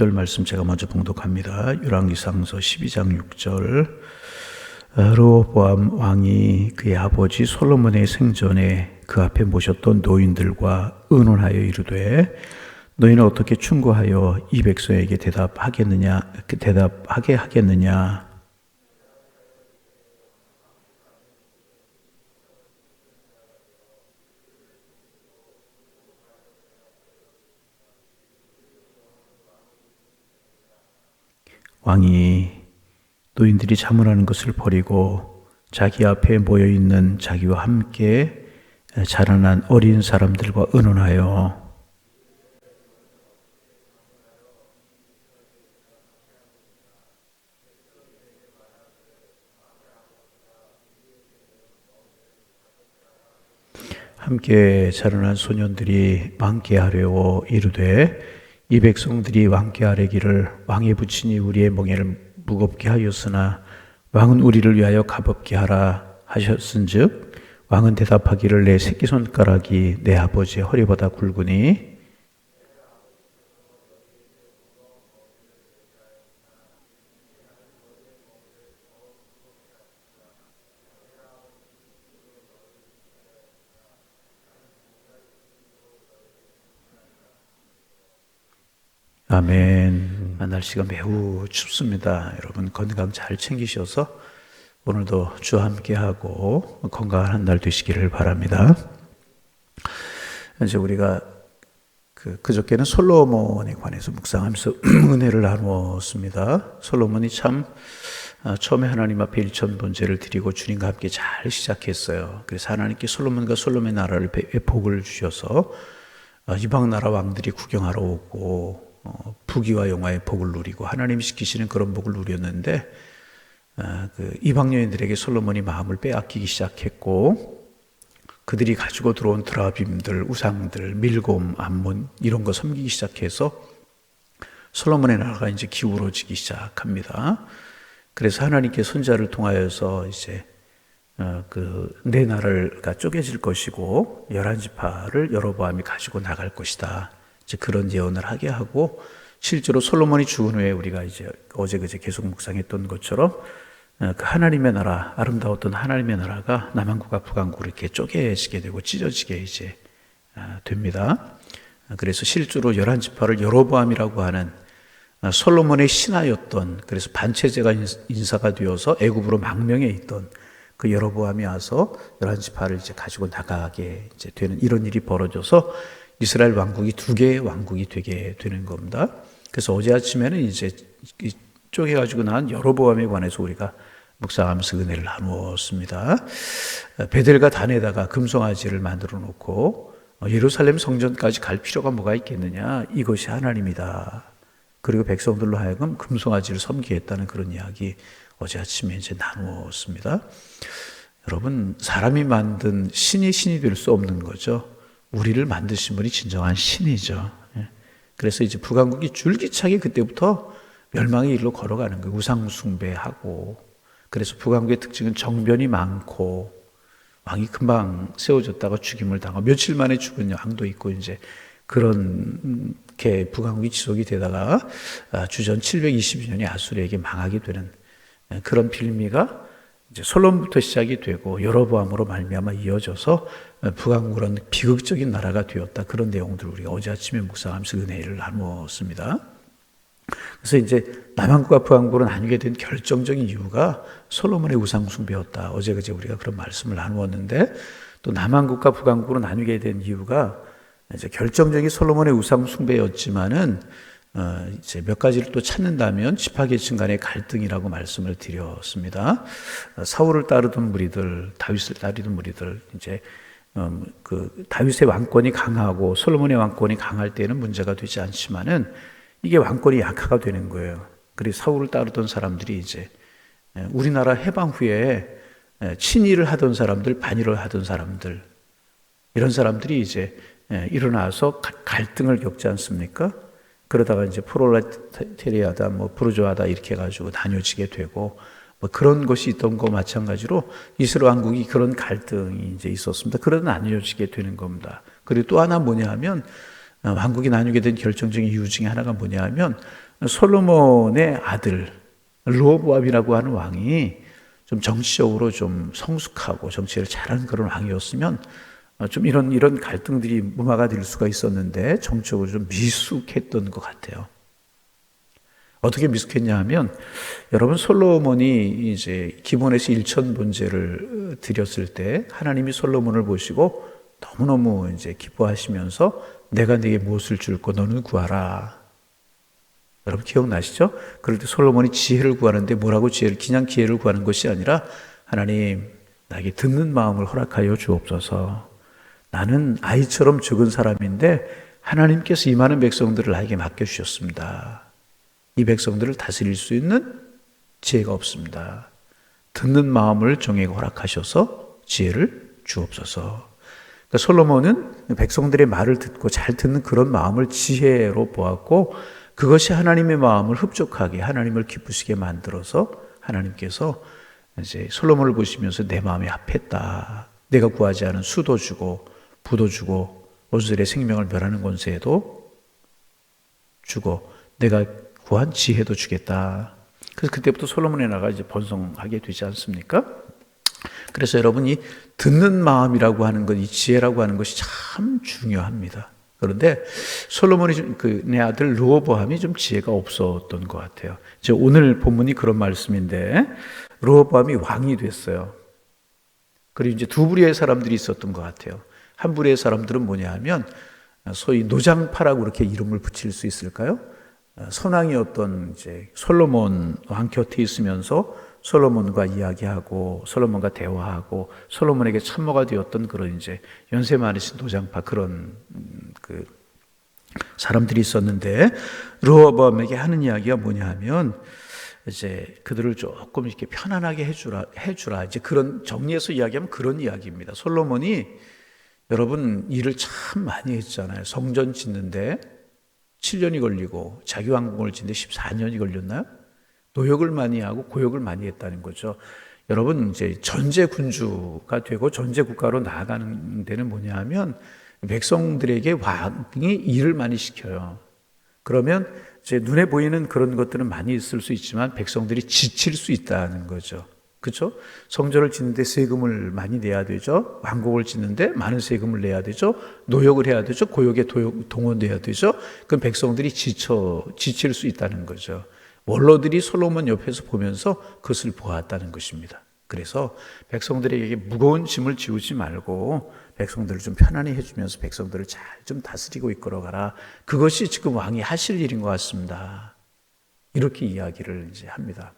6절 말씀 제가 먼저 봉독합니다. 열왕기상서 12장 6절. 르호보암 왕이 그의 아버지 솔로몬의 생전에 그 앞에 모셨던 노인들과 의논하여 이르되 너희는 어떻게 충고하여 이 백성에게 대답하게 하겠느냐. 왕이 노인들이 자문하는 것을 버리고 자기 앞에 모여있는 자기와 함께 자라난 어린 사람들과 의논하여 함께 자라난 소년들이 왕께하려고 이르되 이 백성들이 왕께하려기를 왕의 부친이 우리의 멍에를 무겁게 하였으나 왕은 우리를 위하여 가볍게 하라 하셨은즉 왕은 대답하기를 내 새끼손가락이 내 아버지의 허리보다 굵으니 아멘. 날씨가 매우 춥습니다. 여러분 건강 잘 챙기셔서 오늘도 주와 함께하고 건강한 한 날 되시기를 바랍니다. 이제 우리가 그저께는 솔로몬에 관해서 묵상하면서 은혜를 나누었습니다. 솔로몬이 참 처음에 하나님 앞에 일천번제를 드리고 주님과 함께 잘 시작했어요. 그래서 하나님께 솔로몬과 솔로몬의 나라를 복을 주셔서 이방 나라 왕들이 구경하러 오고 부귀와 영화의 복을 누리고 하나님이 시키시는 그런 복을 누렸는데 이방 여인들에게 솔로몬이 마음을 빼앗기기 시작했고 그들이 가지고 들어온 드라빔들, 우상들, 밀곰, 암몬 이런 거 섬기기 시작해서 솔로몬의 나라가 이제 기울어지기 시작합니다. 그래서 하나님께 선지자를 통하여서 이제 내 나라가 쪼개질 것이고 11지파를 여로보암이 가지고 나갈 것이다. 이제 그런 예언을 하게 하고 실제로 솔로몬이 죽은 후에 우리가 이제 어제 그제 계속 묵상했던 것처럼 그 하나님의 나라, 아름다웠던 하나님의 나라가 남한국과 북한국으로 이렇게 쪼개지게 되고 찢어지게 이제 됩니다. 그래서 실제로 11지파를 여로보암이라고 하는 솔로몬의 신하였던, 그래서 반체제가 인사가 되어서 애굽으로 망명해 있던 그 여로보암이 와서 11지파를 이제 가지고 나가게 이제 되는 이런 일이 벌어져서 이스라엘 왕국이 두 개의 왕국이 되게 되는 겁니다. 그래서 어제 아침에는 이제 쪼개가지고 나온 여로보암에 관해서 우리가 묵상하면서 은혜를 나누었습니다. 베델과 단에다가 금송아지를 만들어 놓고 예루살렘 성전까지 갈 필요가 뭐가 있겠느냐? 이것이 하나님이다. 그리고 백성들로 하여금 금송아지를 섬기게 했다는 그런 이야기 어제 아침에 이제 나누었습니다. 여러분, 사람이 만든 신이 될 수 없는 거죠. 우리를 만드신 분이 진정한 신이죠. 그래서 이제 북왕국이 줄기차게 그때부터 멸망의 일로 걸어가는 거예요. 우상 숭배하고. 그래서 북왕국의 특징은 정변이 많고 왕이 금방 세워졌다가 죽임을 당하고 며칠 만에 죽은 왕도 있고 이제 그렇게 북왕국이 지속이 되다가 주전 722년에 아수르에게 망하게 되는 그런 빌미가 이제 솔로몬부터 시작이 되고 여로보암으로 말미암아 이어져서 북왕국은 비극적인 나라가 되었다. 그런 내용들을 우리가 어제 아침에 묵상하면서 은혜를 나누었습니다. 그래서 이제 남한국과 북왕국으로 나뉘게 된 결정적인 이유가 솔로몬의 우상 숭배였다. 어제 그제 우리가 그런 말씀을 나누었는데 또 남한국과 북왕국으로 나뉘게 된 이유가 이제 결정적인 솔로몬의 우상 숭배였지만은 이제 몇 가지를 또 찾는다면 지파계층 간의 갈등이라고 말씀을 드렸습니다. 사울을 따르던 무리들, 다윗을 따르던 무리들, 이제 그 다윗의 왕권이 강하고 솔로몬의 왕권이 강할 때는 문제가 되지 않지만은 이게 왕권이 약화가 되는 거예요. 그리고 사울을 따르던 사람들이 이제 우리나라 해방 후에 친일을 하던 사람들, 반일을 하던 사람들 이런 사람들이 이제 일어나서 갈등을 겪지 않습니까? 그러다가 이제 프롤레타리아다, 부르주아다 이렇게 해가지고 나뉘어지게 되고 그런 것이 있던 거 마찬가지로 이스라엘 왕국이 그런 갈등이 이제 있었습니다. 그러다 나뉘어지게 되는 겁니다. 그리고 또 하나 뭐냐 하면 왕국이 나뉘게 된 결정적인 이유 중에 하나가 뭐냐 하면 솔로몬의 아들 르호보암이라고 하는 왕이 좀 정치적으로 좀 성숙하고 정치를 잘하는 그런 왕이었으면 좀 이런 갈등들이 무마가 될 수가 있었는데 정치적으로 좀 미숙했던 것 같아요. 어떻게 미숙했냐 하면 여러분 솔로몬이 이제 기본에서 일천번제를 드렸을 때 하나님이 솔로몬을 보시고 너무너무 이제 기뻐하시면서 내가 네게 무엇을 줄고 너는 구하라. 여러분 기억나시죠? 그럴 때 솔로몬이 지혜를 구하는데 뭐라고 그냥 지혜를 구하는 것이 아니라 하나님 나에게 듣는 마음을 허락하여 주옵소서. 나는 아이처럼 적은 사람인데 하나님께서 이 많은 백성들을 나에게 맡겨주셨습니다. 이 백성들을 다스릴 수 있는 지혜가 없습니다. 듣는 마음을 정에게 허락하셔서 지혜를 주옵소서. 그러니까 솔로몬은 백성들의 말을 듣고 잘 듣는 그런 마음을 지혜로 보았고 그것이 하나님의 마음을 흡족하게 하나님을 기쁘시게 만들어서 하나님께서 이제 솔로몬을 보시면서 내 마음에 합했다. 내가 구하지 않은 수도 주고 부도 주고 원수들의 생명을 멸하는 권세도 주고 내가 구한 지혜도 주겠다. 그래서 그때부터 솔로몬의 나라가 이제 번성하게 되지 않습니까? 그래서 여러분이 듣는 마음이라고 하는 것, 이 지혜라고 하는 것이 참 중요합니다. 그런데 솔로몬이 내 아들 르호보암이 좀 지혜가 없었던 것 같아요. 오늘 본문이 그런 말씀인데 르호보암이 왕이 됐어요. 그리고 이제 두 부류의 사람들이 있었던 것 같아요. 한 부류의 사람들은 뭐냐 하면 소위 노장파라고 그렇게 이름을 붙일 수 있을까요? 선왕이었던 이제 솔로몬 왕 곁에 있으면서 솔로몬과 이야기하고 솔로몬과 대화하고 솔로몬에게 참모가 되었던 그런 이제 연세 많으신 노장파 그런 그 사람들이 있었는데 르호보암에게 하는 이야기가 뭐냐 하면 이제 그들을 조금 이렇게 편안하게 해주라. 이제 그런 정리해서 이야기하면 그런 이야기입니다. 솔로몬이 여러분 일을 참 많이 했잖아요. 성전 짓는데 7년이 걸리고 자기 왕궁을 짓는데 14년이 걸렸나요? 노역을 많이 하고 고역을 많이 했다는 거죠. 여러분 이제 전제 군주가 되고 전제 국가로 나아가는 데는 뭐냐 하면 백성들에게 왕이 일을 많이 시켜요. 그러면 이제 눈에 보이는 그런 것들은 많이 있을 수 있지만 백성들이 지칠 수 있다는 거죠. 그렇죠? 성전을 짓는데 세금을 많이 내야 되죠. 왕국을 짓는데 많은 세금을 내야 되죠. 노역을 해야 되죠. 고역에 동원돼야 되죠. 그럼 백성들이 지칠 수 있다는 거죠. 원로들이 솔로몬 옆에서 보면서 그것을 보았다는 것입니다. 그래서 백성들에게 무거운 짐을 지우지 말고 백성들을 좀 편안히 해주면서 백성들을 잘 좀 다스리고 이끌어가라. 그것이 지금 왕이 하실 일인 것 같습니다. 이렇게 이야기를 이제 합니다.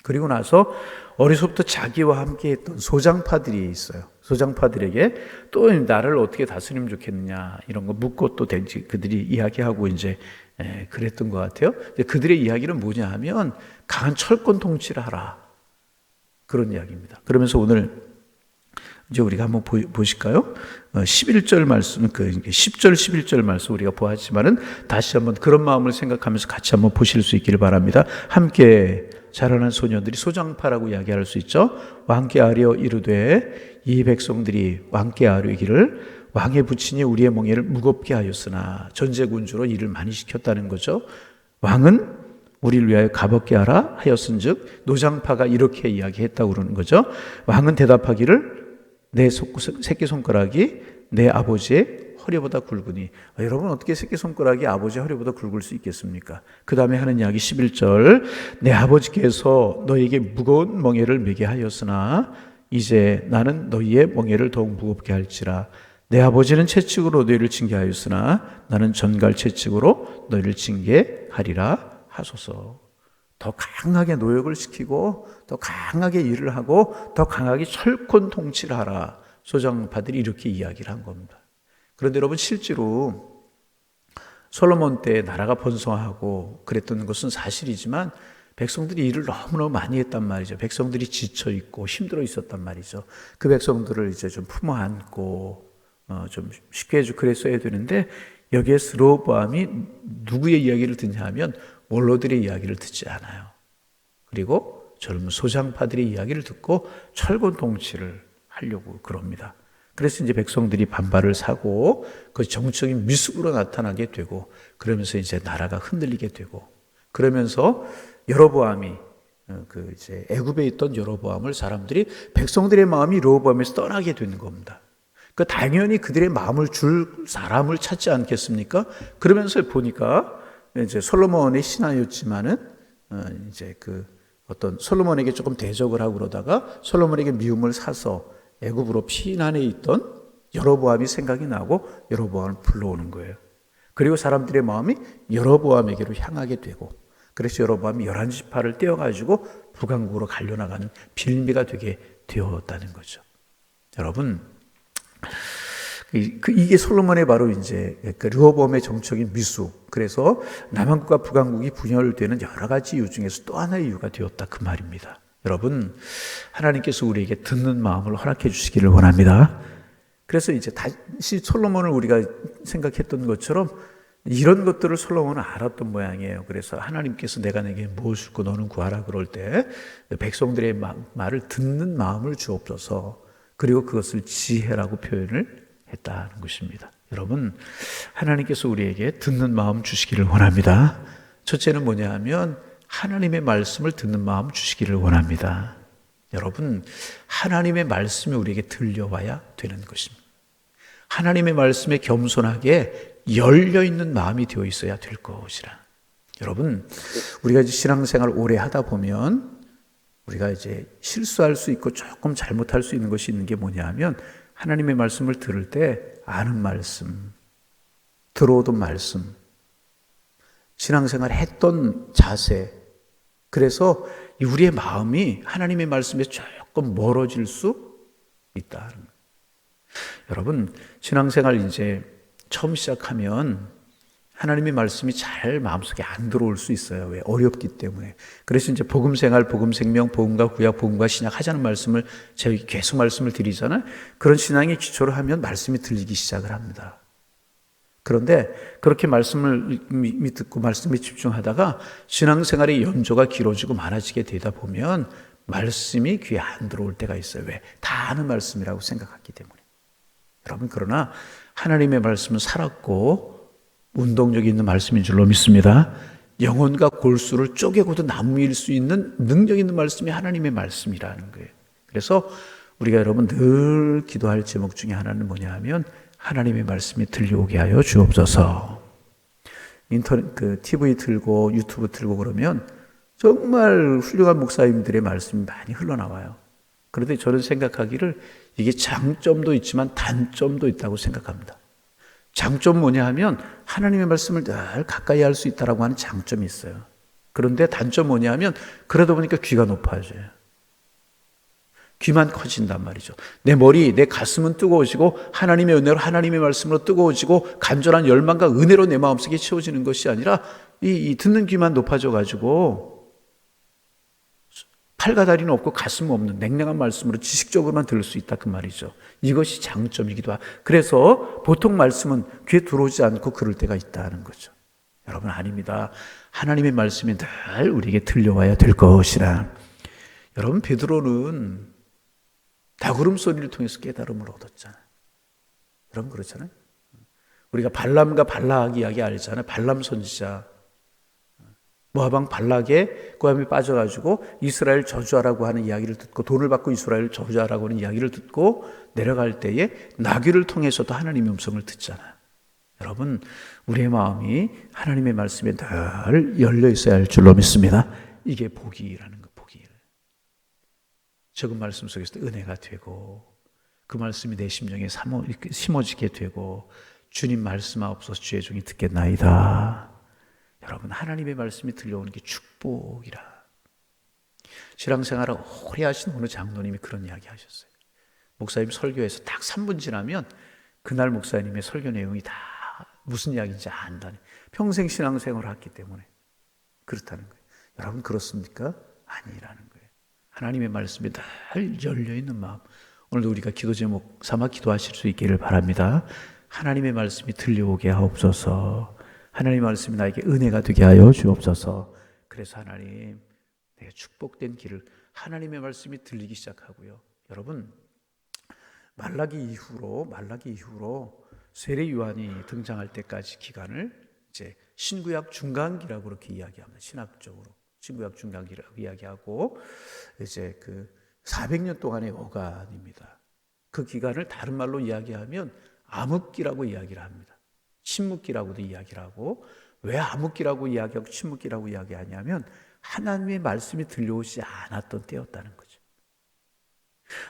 그리고 나서 어려서부터 자기와 함께 했던 소장파들이 있어요. 소장파들에게 또 나를 어떻게 다스리면 좋겠느냐 이런 거 묻고 또 그들이 이야기하고 이제 그랬던 것 같아요. 그들의 이야기는 뭐냐 하면 강한 철권 통치를 하라. 그런 이야기입니다. 그러면서 오늘 이제 우리가 한번 보실까요? 11절 말씀, 10절, 11절 말씀 우리가 보았지만은 다시 한번 그런 마음을 생각하면서 같이 한번 보실 수 있기를 바랍니다. 함께 자라난 소년들이 소장파라고 이야기할 수 있죠. 왕께 아뢰어 이르되 이 백성들이 왕께 아뢰기를 왕의 부친이 우리의 멍에를 무겁게 하였으나 전제군주로 일을 많이 시켰다는 거죠. 왕은 우리를 위하여 가볍게 하라 하였은즉 노장파가 이렇게 이야기했다고 그러는 거죠. 왕은 대답하기를 내 새끼손가락이 내 아버지의 허리보다 굵으니. 여러분 어떻게 새끼손가락이 아버지의 허리보다 굵을 수 있겠습니까? 그 다음에 하는 이야기 11절 내 아버지께서 너에게 무거운 멍에를 메게 하였으나 이제 나는 너희의 멍에를 더욱 무겁게 할지라. 내 아버지는 채찍으로 너희를 징계하였으나 나는 전갈 채찍으로 너희를 징계하리라 하소서. 더 강하게 노역을 시키고 더 강하게 일을 하고 더 강하게 철권 통치를 하라. 소장파들이 이렇게 이야기를 한 겁니다. 그런데 여러분 실제로 솔로몬 때 나라가 번성하고 그랬던 것은 사실이지만 백성들이 일을 너무너무 많이 했단 말이죠. 백성들이 지쳐 있고 힘들어 있었단 말이죠. 그 백성들을 이제 좀 품어 안고 좀 쉽게 해주고 그랬어야 되는데 여기에서 르호보암이 누구의 이야기를 듣냐 하면 원로들의 이야기를 듣지 않아요. 그리고 젊은 소장파들의 이야기를 듣고 철권 통치를 하려고 그럽니다. 그래서 이제 백성들이 반발을 사고 그 정치적인 미숙으로 나타나게 되고 그러면서 이제 나라가 흔들리게 되고 그러면서 여로보암이 이제 애굽에 있던 여로보암을 사람들이 백성들의 마음이 여로보암에서 떠나게 되는 겁니다. 그 당연히 그들의 마음을 줄 사람을 찾지 않겠습니까? 그러면서 보니까 이제 솔로몬의 신하였지만은 이제 어떤 솔로몬에게 조금 대적을 하고 그러다가 솔로몬에게 미움을 사서 애굽으로 피난해 있던 여로보암이 생각이 나고 여로보암을 불러오는 거예요. 그리고 사람들의 마음이 여로보암에게로 향하게 되고, 그래서 여로보암이 11지파를 떼어가지고 북왕국으로 갈려나가는 빌미가 되게 되었다는 거죠. 여러분, 이게 솔로몬의 바로 이제 르호보암의 정적인 미수. 그래서 남왕국과 북왕국이 분열되는 여러 가지 이유 중에서 또 하나의 이유가 되었다, 그 말입니다. 여러분, 하나님께서 우리에게 듣는 마음을 허락해 주시기를 원합니다. 그래서 이제 다시 솔로몬을 우리가 생각했던 것처럼 이런 것들을 솔로몬은 알았던 모양이에요. 그래서 하나님께서 내가 내게 무엇을 고 너는 구하라 그럴 때 백성들의 말을 듣는 마음을 주옵소서. 그리고 그것을 지혜라고 표현을 했다는 것입니다. 여러분, 하나님께서 우리에게 듣는 마음 주시기를 원합니다. 첫째는 뭐냐 하면 하나님의 말씀을 듣는 마음 주시기를 원합니다. 여러분, 하나님의 말씀이 우리에게 들려와야 되는 것입니다. 하나님의 말씀에 겸손하게 열려있는 마음이 되어 있어야 될 것이라. 여러분, 우리가 이제 신앙생활을 오래 하다 보면 우리가 이제 실수할 수 있고 조금 잘못할 수 있는 것이 있는 게 뭐냐 하면 하나님의 말씀을 들을 때 아는 말씀, 들어오던 말씀, 신앙생활 했던 자세, 그래서 우리의 마음이 하나님의 말씀에 조금 멀어질 수 있다는 거예요. 여러분, 신앙생활 이제 처음 시작하면 하나님의 말씀이 잘 마음속에 안 들어올 수 있어요. 왜? 어렵기 때문에. 그래서 이제 복음생활, 복음생명, 복음과 구약, 복음과 신약 하자는 말씀을 제가 계속 말씀을 드리잖아요. 그런 신앙의 기초를 하면 말씀이 들리기 시작을 합니다. 그런데 그렇게 말씀을 듣고 말씀에 집중하다가 신앙생활의 연조가 길어지고 많아지게 되다 보면 말씀이 귀에 안 들어올 때가 있어요. 왜? 다 아는 말씀이라고 생각하기 때문에. 여러분, 그러나 하나님의 말씀은 살았고 운동력이 있는 말씀인 줄로 믿습니다. 영혼과 골수를 쪼개고도 나무일 수 있는 능력 있는 말씀이 하나님의 말씀이라는 거예요. 그래서 우리가 여러분 늘 기도할 제목 중에 하나는 뭐냐 하면 하나님의 말씀이 들려오게 하여 주옵소서. 인터넷 TV 틀고 유튜브 틀고 그러면 정말 훌륭한 목사님들의 말씀이 많이 흘러나와요. 그런데 저는 생각하기를 이게 장점도 있지만 단점도 있다고 생각합니다. 장점 뭐냐 하면 하나님의 말씀을 늘 가까이 할 수 있다라고 하는 장점이 있어요. 그런데 단점 뭐냐 하면 그러다 보니까 귀가 높아져요. 귀만 커진단 말이죠. 내 머리, 내 가슴은 뜨거워지고 하나님의 은혜로 하나님의 말씀으로 뜨거워지고 간절한 열망과 은혜로 내 마음속에 채워지는 것이 아니라 이 듣는 귀만 높아져 가지고 팔과 다리는 없고 가슴 없는 냉랭한 말씀으로 지식적으로만 들을 수 있다, 그 말이죠. 이것이 장점이기도 하고, 그래서 보통 말씀은 귀에 들어오지 않고 그럴 때가 있다는 거죠. 여러분, 아닙니다. 하나님의 말씀이 늘 우리에게 들려와야 될 것이라. 여러분, 베드로는 다구름 소리를 통해서 깨달음을 얻었잖아요. 여러분, 그렇잖아요. 우리가 발람과 발락 이야기 알잖아요. 발람 선지자, 모압 발락의 고함에 빠져가지고 이스라엘 저주하라고 하는 이야기를 듣고 돈을 받고 이스라엘 저주하라고 하는 이야기를 듣고 내려갈 때에 나귀를 통해서도 하나님의 음성을 듣잖아요. 여러분, 우리의 마음이 하나님의 말씀에 늘 열려 있어야 할 줄로 믿습니다. 이게 복이라는 거, 복이. 적은 말씀 속에서 은혜가 되고 그 말씀이 내 심령에 심어지게 되고 주님 말씀하옵소서 주의 종이 듣겠나이다. 여러분, 하나님의 말씀이 들려오는 게 축복이라. 신앙생활을 오래 하신 어느 장로님이 그런 이야기 하셨어요. 목사님 설교에서 딱 3분 지나면 그날 목사님의 설교 내용이 다 무슨 이야기인지 안다네. 평생 신앙생활을 했기 때문에 그렇다는 거예요. 여러분, 그렇습니까? 아니라는 거예요. 하나님의 말씀에 늘 열려있는 마음, 오늘도 우리가 기도 제목 삼아 기도하실 수 있기를 바랍니다. 하나님의 말씀이 들려오게 하옵소서. 하나님의 말씀이 나에게 은혜가 되게 하여 주옵소서. 그래서 하나님, 내가 축복된 길을 하나님의 말씀이 들리기 시작하고요. 여러분, 말라기 이후로 세례 요한이 등장할 때까지 기간을 이제 신구약 중간기라고 그렇게 이야기합니다. 신학적으로 신구약 중간기라고 이야기하고, 이제 그 400년 동안의 어간입니다. 그 기간을 다른 말로 이야기하면 암흑기라고 이야기를 합니다. 침묵기라고도 이야기를 하고, 왜 암흑기라고 이야기하고 침묵기라고 이야기하냐면 하나님의 말씀이 들려오지 않았던 때였다는 거죠.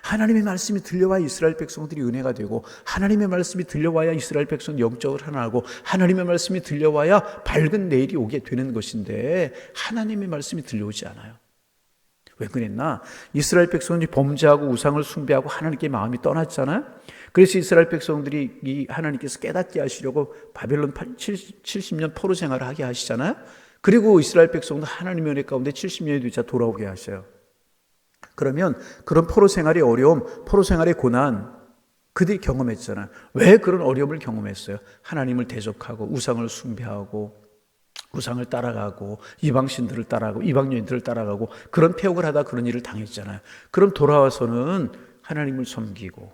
하나님의 말씀이 들려와야 이스라엘 백성들이 은혜가 되고, 하나님의 말씀이 들려와야 이스라엘 백성은 영적으로 하나하고, 하나님의 말씀이 들려와야 밝은 내일이 오게 되는 것인데 하나님의 말씀이 들려오지 않아요. 왜 그랬나? 이스라엘 백성들이 범죄하고 우상을 숭배하고 하나님께 마음이 떠났잖아요. 그래서 이스라엘 백성들이 이 하나님께서 깨닫게 하시려고 바벨론 70년 포로 생활을 하게 하시잖아요. 그리고 이스라엘 백성도 하나님의 은혜 가운데 70년이 되자 돌아오게 하셔요. 그러면 그런 포로 생활의 어려움, 포로 생활의 고난, 그들이 경험했잖아요. 왜 그런 어려움을 경험했어요? 하나님을 대적하고 우상을 숭배하고 우상을 따라가고 이방신들을 따라가고 이방여인들을 따라가고 그런 폐역을 하다 그런 일을 당했잖아요. 그럼 돌아와서는 하나님을 섬기고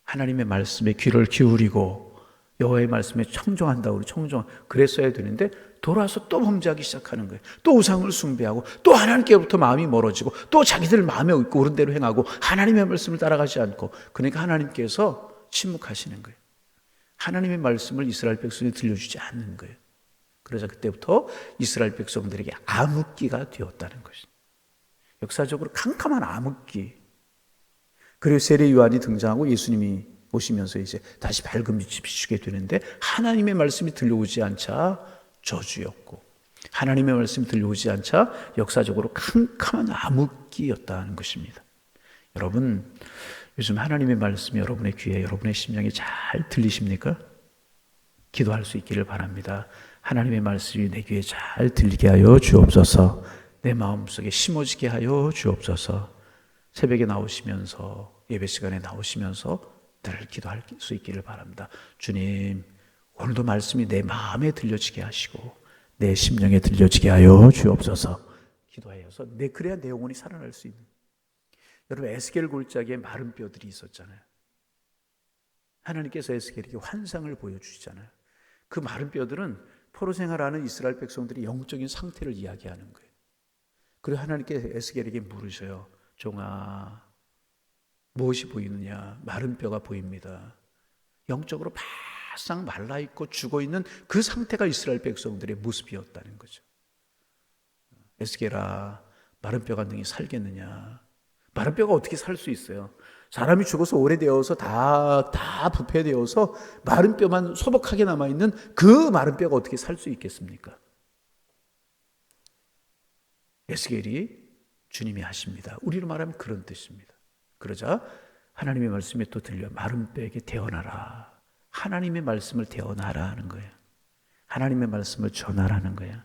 하나님의 말씀에 귀를 기울이고 여호와의 말씀에 청종한다고 그랬어야 되는데, 돌아와서 또 범죄하기 시작하는 거예요. 또 우상을 숭배하고 또 하나님께로부터 마음이 멀어지고 또 자기들 마음에 옳은 대로 행하고 하나님의 말씀을 따라가지 않고, 그러니까 하나님께서 침묵하시는 거예요. 하나님의 말씀을 이스라엘 백성이 들려주지 않는 거예요. 그래서 그때부터 이스라엘 백성들에게 암흑기가 되었다는 것입니다. 역사적으로 캄캄한 암흑기. 그리고 세례 요한이 등장하고 예수님이 오시면서 이제 다시 밝은 빛이 비추게 되는데, 하나님의 말씀이 들려오지 않자 저주였고, 하나님의 말씀이 들려오지 않자 역사적으로 캄캄한 암흑기였다는 것입니다. 여러분, 요즘 하나님의 말씀이 여러분의 귀에, 여러분의 심령에 잘 들리십니까? 기도할 수 있기를 바랍니다. 하나님의 말씀이 내 귀에 잘 들리게 하여 주옵소서. 내 마음속에 심어지게 하여 주옵소서. 새벽에 나오시면서, 예배 시간에 나오시면서 늘 기도할 수 있기를 바랍니다. 주님, 오늘도 말씀이 내 마음에 들려지게 하시고 내 심령에 들려지게 하여 주옵소서. 기도하여서 그래야 내 영혼이 살아날 수 있는. 여러분, 에스겔 골짜기에 마른 뼈들이 있었잖아요. 하나님께서 에스겔에게 환상을 보여주시잖아요. 그 마른 뼈들은 포로 생활하는 이스라엘 백성들이 영적인 상태를 이야기하는 거예요. 그리고 하나님께서 에스겔에게 물으셔요. 종아, 무엇이 보이느냐? 마른 뼈가 보입니다. 영적으로 바싹 말라있고 죽어있는 그 상태가 이스라엘 백성들의 모습이었다는 거죠. 에스겔아, 마른 뼈가 능히 살겠느냐? 마른 뼈가 어떻게 살 수 있어요? 사람이 죽어서 오래되어서 다 부패되어서 마른 뼈만 소복하게 남아있는 그 마른 뼈가 어떻게 살 수 있겠습니까? 에스겔이 주님이 하십니다. 우리로 말하면 그런 뜻입니다. 그러자 하나님의 말씀이 또 들려, 마른 뼈에게 태어나라. 하나님의 말씀을 태어나라 하는 거예요. 하나님의 말씀을 전하라는 거예요.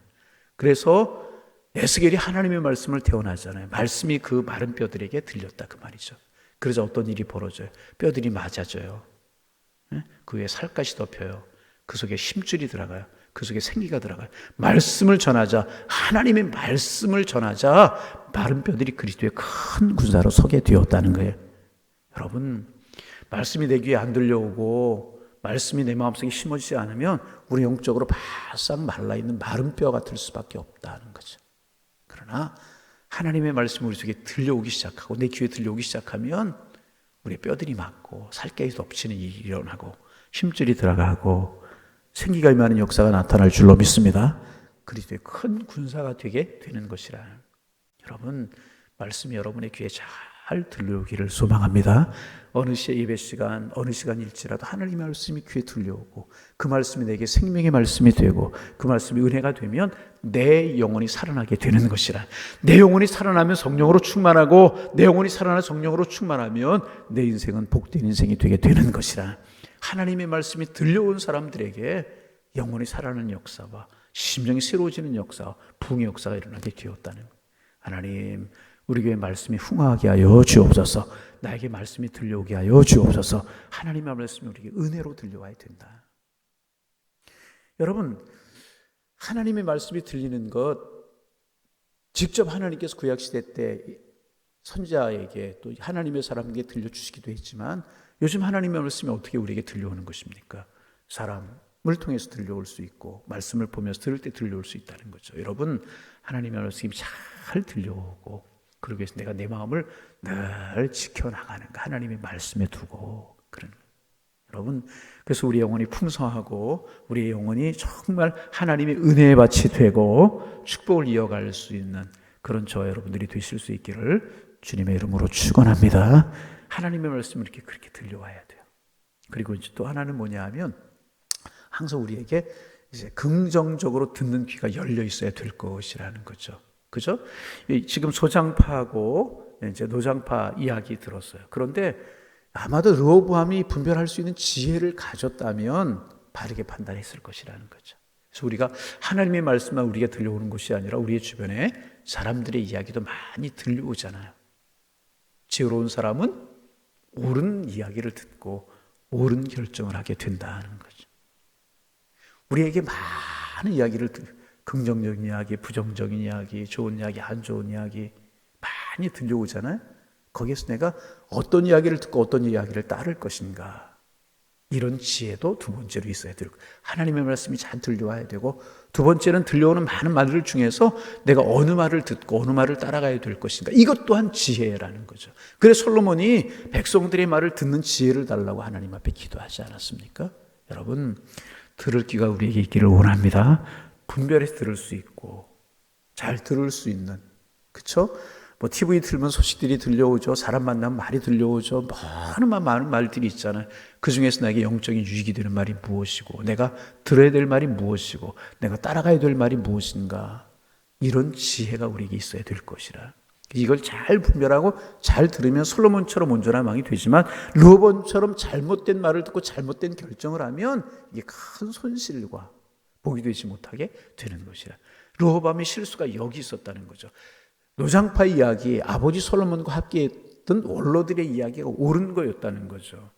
그래서 에스겔이 하나님의 말씀을 태어나잖아요. 말씀이 그 마른 뼈들에게 들렸다 그 말이죠. 그래서 어떤 일이 벌어져요? 뼈들이 맞아져요. 그 위에 살갗이 덮여요. 그 속에 힘줄이 들어가요. 그 속에 생기가 들어가요. 말씀을 전하자, 하나님의 말씀을 전하자 마른 뼈들이 그리스도의 큰 군사로 서게 되었다는 거예요. 여러분, 말씀이 내 귀에 안 들려오고 말씀이 내 마음속에 심어지지 않으면 우리 영적으로 바싹 말라있는 마른 뼈 같을 수밖에 없다는 거죠. 그러나 하나님의 말씀이 우리 속에 들려오기 시작하고 내 귀에 들려오기 시작하면 우리 뼈들이 맞고 살갗이 덮치는 일이 일어나고 힘줄이 들어가고 생기가 임하는 역사가 나타날 줄로 믿습니다. 그리스도의 큰 군사가 되게 되는 것이라. 여러분, 말씀이 여러분의 귀에 잘 들려오기를 소망합니다. 어느 시의 예배 시간, 어느 시간일지라도 하나님의 말씀이 귀에 들려오고 그 말씀이 내게 생명의 말씀이 되고 그 말씀이 은혜가 되면 내 영혼이 살아나게 되는 것이라. 내 영혼이 살아나면 성령으로 충만하고 내 영혼이 살아나 성령으로 충만하면 내 인생은 복된 인생이 되게 되는 것이라. 하나님의 말씀이 들려온 사람들에게 영혼이 살아나는 역사와 심령이 새로워지는 역사와 부흥의 역사가 일어나게 되었다는 것. 하나님, 우리 교회 말씀이 흥하게 하여 주옵소서. 나에게 말씀이 들려오게 하여 주옵소서. 하나님의 말씀이 우리에게 은혜로 들려와야 된다. 여러분, 하나님의 말씀이 들리는 것, 직접 하나님께서 구약시대 때 선지자에게 또 하나님의 사람에게 들려주시기도 했지만 요즘 하나님의 말씀이 어떻게 우리에게 들려오는 것입니까? 사람, 통해서 들려올 수 있고 말씀을 보면서 들을 때 들려올 수 있다는 거죠. 여러분, 하나님의 말씀이 잘 들려오고 그러기 위해서 내가 내 마음을 늘 지켜나가는가, 하나님의 말씀에 두고 그런 거예요. 여러분, 그래서 우리 영혼이 풍성하고 우리의 영혼이 정말 하나님의 은혜의 밭이 되고 축복을 이어갈 수 있는 그런 저와 여러분들이 되실 수 있기를 주님의 이름으로 축원합니다. 하나님의 말씀을 이렇게 그렇게 들려와야 돼요. 그리고 이제 또 하나는 뭐냐 하면 항상 우리에게 이제 긍정적으로 듣는 귀가 열려 있어야 될 것이라는 거죠. 그죠? 지금 소장파하고 이제 노장파 이야기 들었어요. 그런데 아마도 르호보암이 분별할 수 있는 지혜를 가졌다면 바르게 판단했을 것이라는 거죠. 그래서 우리가 하나님의 말씀만 우리가 들려오는 것이 아니라 우리의 주변에 사람들의 이야기도 많이 들려오잖아요. 지혜로운 사람은 옳은 이야기를 듣고 옳은 결정을 하게 된다는 거죠. 우리에게 많은 이야기를 긍정적인 이야기, 부정적인 이야기, 좋은 이야기, 안 좋은 이야기 많이 들려오잖아요. 거기에서 내가 어떤 이야기를 듣고 어떤 이야기를 따를 것인가, 이런 지혜도 두 번째로 있어야 되고, 하나님의 말씀이 잘 들려와야 되고, 두 번째는 들려오는 많은 말들 중에서 내가 어느 말을 듣고 어느 말을 따라가야 될 것인가, 이것 또한 지혜라는 거죠. 그래서 솔로몬이 백성들의 말을 듣는 지혜를 달라고 하나님 앞에 기도하지 않았습니까? 여러분, 들을 귀가 우리에게 있기를 원합니다. 분별해서 들을 수 있고 잘 들을 수 있는, 그렇죠? 뭐 TV 틀면 소식들이 들려오죠. 사람 만나면 말이 들려오죠. 많은 말들이 있잖아요. 그 중에서 나에게 영적인 유익이 되는 말이 무엇이고, 내가 들어야 될 말이 무엇이고, 내가 따라가야 될 말이 무엇인가, 이런 지혜가 우리에게 있어야 될 것이라. 이걸 잘 분별하고 잘 들으면 솔로몬처럼 온전한 왕이 되지만, 르호보암처럼 잘못된 말을 듣고 잘못된 결정을 하면 이게 큰 손실과 복이 되지 못하게 되는 것이라. 르호보암의 실수가 여기 있었다는 거죠. 노장파 이야기, 아버지 솔로몬과 함께했던 원로들의 이야기가 옳은 거였다는 거죠.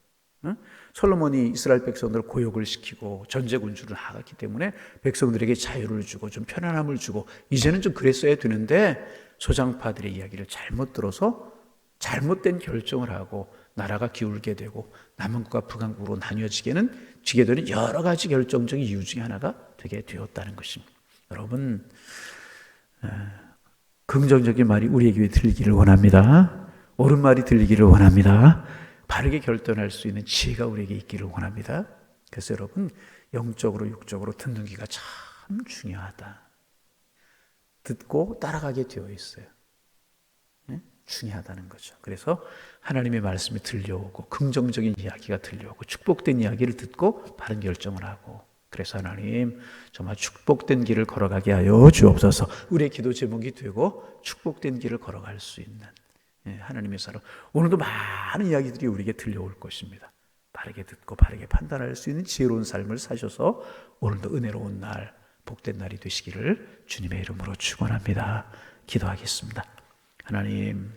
솔로몬이 이스라엘 백성들을 고역을 시키고 전제군주를 하갔기 때문에 백성들에게 자유를 주고 좀 편안함을 주고 이제는 좀 그랬어야 되는데, 소장파들의 이야기를 잘못 들어서 잘못된 결정을 하고 나라가 기울게 되고 남한국과 북한국으로 나뉘어지게 되는 여러 가지 결정적인 이유 중에 하나가 되게 되었다는 것입니다. 여러분, 긍정적인 말이 우리에게 들리기를 원합니다. 옳은 말이 들리기를 원합니다. 바르게 결단할 수 있는 지혜가 우리에게 있기를 원합니다. 그래서 여러분, 영적으로 육적으로 듣는 귀가 참 중요하다. 듣고 따라가게 되어 있어요. 네? 중요하다는 거죠. 그래서 하나님의 말씀이 들려오고 긍정적인 이야기가 들려오고 축복된 이야기를 듣고 바른 결정을 하고, 그래서 하나님 정말 축복된 길을 걸어가게 하여 주옵소서. 우리의 기도 제목이 되고 축복된 길을 걸어갈 수 있는 하나님의 사람. 오늘도 많은 이야기들이 우리에게 들려올 것입니다. 바르게 듣고 바르게 판단할 수 있는 지혜로운 삶을 사셔서 오늘도 은혜로운 날, 복된 날이 되시기를 주님의 이름으로 축원합니다. 기도하겠습니다. 하나님,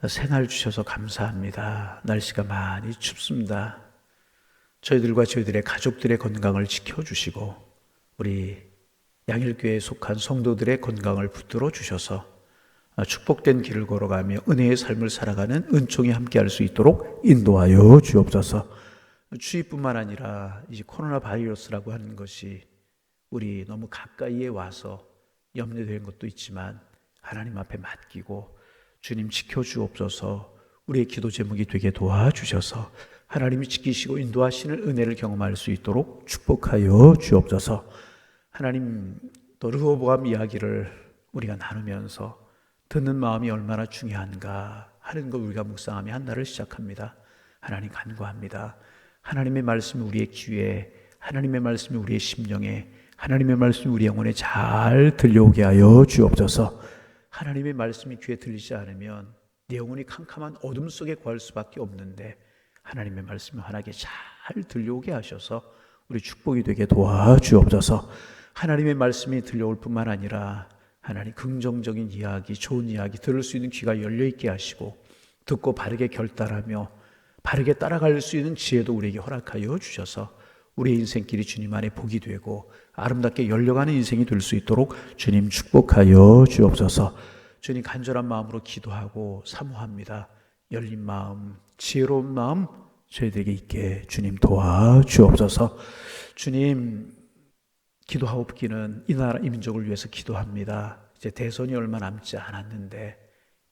새날 주셔서 감사합니다. 날씨가 많이 춥습니다. 저희들과 저희들의 가족들의 건강을 지켜주시고 우리 양일교회에 속한 성도들의 건강을 붙들어 주셔서 축복된 길을 걸어가며 은혜의 삶을 살아가는 은총이 함께할 수 있도록 인도하여 주옵소서. 추위뿐만 아니라 이 코로나 바이러스라고 하는 것이 우리 너무 가까이에 와서 염려되는 것도 있지만 하나님 앞에 맡기고 주님 지켜주옵소서. 우리의 기도 제목이 되게 도와주셔서 하나님이 지키시고 인도하시는 은혜를 경험할 수 있도록 축복하여 주옵소서. 하나님, 또 르호보암 이야기를 우리가 나누면서 듣는 마음이 얼마나 중요한가 하는 걸 우리가 묵상하며 한 날을 시작합니다. 하나님 간구합니다. 하나님의 말씀이 우리의 귀에, 하나님의 말씀이 우리의 심령에, 하나님의 말씀이 우리 영혼에 잘 들려오게 하여 주옵소서. 하나님의 말씀이 귀에 들리지 않으면 내 영혼이 캄캄한 어둠 속에 거할 수밖에 없는데, 하나님의 말씀이 환하게 잘 들려오게 하셔서 우리 축복이 되게 도와주옵소서. 하나님의 말씀이 들려올 뿐만 아니라 하나님 긍정적인 이야기, 좋은 이야기 들을 수 있는 귀가 열려있게 하시고 듣고 바르게 결단하며 바르게 따라갈 수 있는 지혜도 우리에게 허락하여 주셔서 우리의 인생길이 주님 안에 복이 되고 아름답게 열려가는 인생이 될 수 있도록 주님 축복하여 주옵소서. 주님, 간절한 마음으로 기도하고 사모합니다. 열린 마음, 지혜로운 마음, 저희들에게 있게 주님 도와주옵소서. 주님, 기도하옵기는 이 나라 이 민족을 위해서 기도합니다. 이제 대선이 얼마 남지 않았는데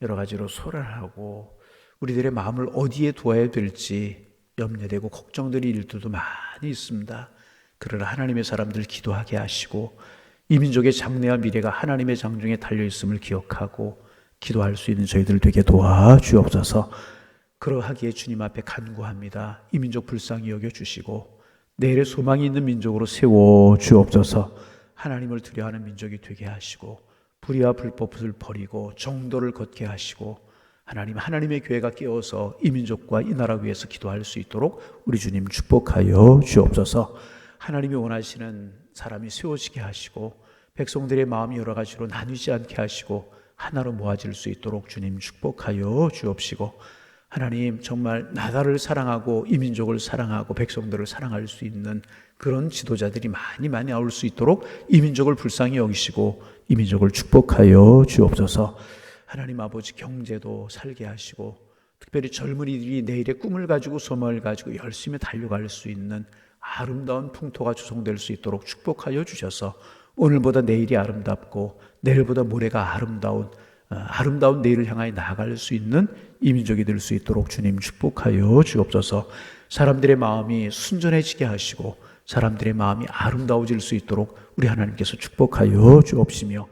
여러 가지로 소란하고 우리들의 마음을 어디에 두어야 될지 염려되고 걱정되는 일들도 많이 있습니다. 그러나 하나님의 사람들 기도하게 하시고 이 민족의 장래와 미래가 하나님의 장중에 달려있음을 기억하고 기도할 수 있는 저희들 되게 도와주옵소서. 그러하기에 주님 앞에 간구합니다. 이 민족 불쌍히 여겨주시고 내일의 소망이 있는 민족으로 세워주옵소서. 하나님을 두려워하는 민족이 되게 하시고 불의와 불법을 버리고 정도를 걷게 하시고 하나님의 교회가 깨어서 이 민족과 이 나라 위해서 기도할 수 있도록 우리 주님 축복하여 주옵소서. 하나님이 원하시는 사람이 세워지게 하시고 백성들의 마음이 여러 가지로 나뉘지 않게 하시고 하나로 모아질 수 있도록 주님 축복하여 주옵시고 하나님 정말 나라를 사랑하고 이 민족을 사랑하고 백성들을 사랑할 수 있는 그런 지도자들이 많이 나올 수 있도록 이 민족을 불쌍히 여기시고 이 민족을 축복하여 주옵소서. 하나님 아버지 경제도 살게 하시고 특별히 젊은이들이 내일의 꿈을 가지고 소망을 가지고 열심히 달려갈 수 있는 아름다운 풍토가 조성될 수 있도록 축복하여 주셔서 오늘보다 내일이 아름답고 내일보다 모레가 아름다운 내일을 향하여 나아갈 수 있는 이 민족이 될 수 있도록 주님 축복하여 주옵소서. 사람들의 마음이 순전해지게 하시고 사람들의 마음이 아름다워질 수 있도록 우리 하나님께서 축복하여 주옵시며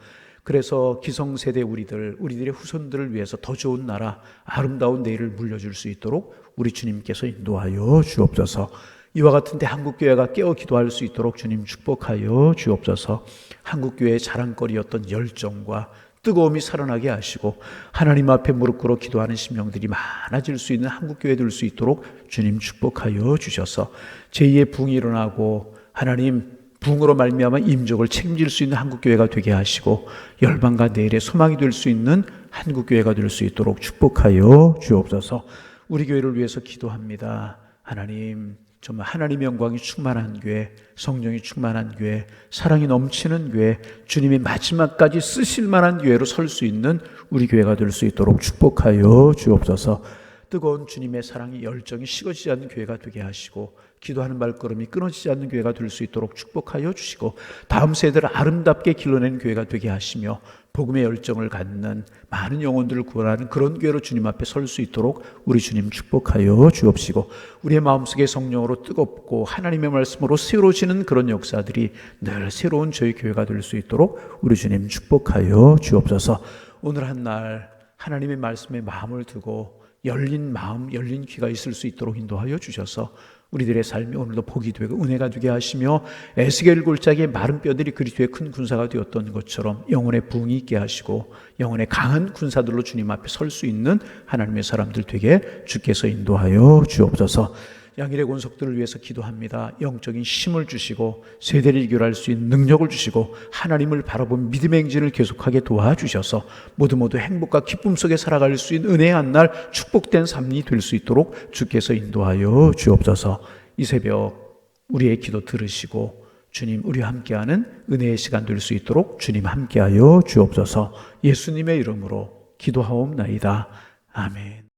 그래서 기성세대 우리들의 후손들을 위해서 더 좋은 나라 아름다운 내일을 물려줄 수 있도록 우리 주님께서 인도하여 주옵소서. 이와 같은 데 한국교회가 깨어 기도할 수 있도록 주님 축복하여 주옵소서. 한국교회의 자랑거리였던 열정과 뜨거움이 살아나게 하시고 하나님 앞에 무릎 꿇어 기도하는 심령들이 많아질 수 있는 한국교회 될 수 있도록 주님 축복하여 주셔서 제2의 붕이 일어나고 하나님 붕으로 말미암아 이 민족을 책임질 수 있는 한국교회가 되게 하시고 열방과 내일의 소망이 될 수 있는 한국교회가 될 수 있도록 축복하여 주옵소서. 우리 교회를 위해서 기도합니다. 하나님 정말 하나님의 영광이 충만한 교회, 성령이 충만한 교회, 사랑이 넘치는 교회, 주님이 마지막까지 쓰실 만한 교회로 설 수 있는 우리 교회가 될 수 있도록 축복하여 주옵소서. 뜨거운 주님의 사랑이 열정이 식어지지 않는 교회가 되게 하시고 기도하는 발걸음이 끊어지지 않는 교회가 될 수 있도록 축복하여 주시고 다음 세대를 아름답게 길러내는 교회가 되게 하시며 복음의 열정을 갖는 많은 영혼들을 구원하는 그런 교회로 주님 앞에 설 수 있도록 우리 주님 축복하여 주옵시고 우리의 마음속에 성령으로 뜨겁고 하나님의 말씀으로 새로워지는 그런 역사들이 늘 새로운 저희 교회가 될 수 있도록 우리 주님 축복하여 주옵소서. 오늘 한 날 하나님의 말씀에 마음을 두고 열린 마음, 열린 귀가 있을 수 있도록 인도하여 주셔서 우리들의 삶이 오늘도 복이 되고 은혜가 되게 하시며 에스겔 골짜기의 마른 뼈들이 그리스도의 큰 군사가 되었던 것처럼 영혼의 부흥이 있게 하시고 영혼의 강한 군사들로 주님 앞에 설 수 있는 하나님의 사람들 되게 주께서 인도하여 주옵소서. 양일의 권속들을 위해서 기도합니다. 영적인 힘을 주시고 세대를 이겨할 수 있는 능력을 주시고 하나님을 바라본 믿음의 행진을 계속하게 도와주셔서 모두 행복과 기쁨 속에 살아갈 수 있는 은혜의 한날 축복된 삶이 될 수 있도록 주께서 인도하여 주옵소서. 이 새벽 우리의 기도 들으시고 주님 우리와 함께하는 은혜의 시간 될 수 있도록 주님 함께하여 주옵소서. 예수님의 이름으로 기도하옵나이다. 아멘.